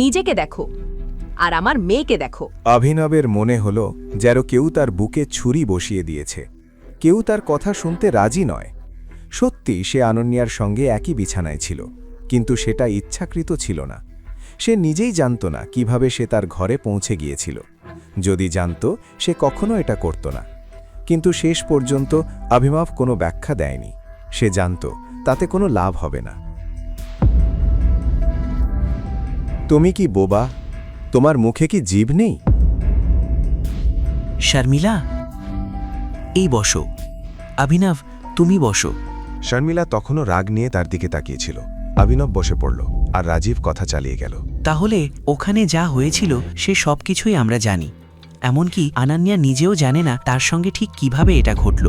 নিজেকে দেখো আর আমার মেয়েকে দেখো। অভিনবের মনে হল যেন কেউ তার বুকে ছুরি বসিয়ে দিয়েছে। কেউ তার কথা শুনতে রাজি নয়। সত্যি সে আনন্যার সঙ্গে একই বিছানায় ছিল, কিন্তু সেটা ইচ্ছাকৃত ছিল না। সে নিজেই জানত না কিভাবে সে তার ঘরে পৌঁছে গিয়েছিল। যদি জানত, সে কখনো এটা করত না। কিন্তু শেষ পর্যন্ত অভিনব কোনো ব্যাখ্যা দেয়নি। সে জানত তাতে কোনো লাভ হবে না। তুমি কি বোবা? তোমার মুখে কি জিভ নেই? শর্মিলা, এই বসো। অভিনব, তুমি বসো। শর্মিলা তখনও রাগ নিয়ে তার দিকে তাকিয়েছিল। অভিনব বসে পড়ল, আর রাজীব কথা চালিয়ে গেল। তাহলে ওখানে যা হয়েছিল সে সব কিছুই আমরা জানি। এমনকি আনান্যা নিজেও জানে না তার সঙ্গে ঠিক কিভাবে এটা ঘটল।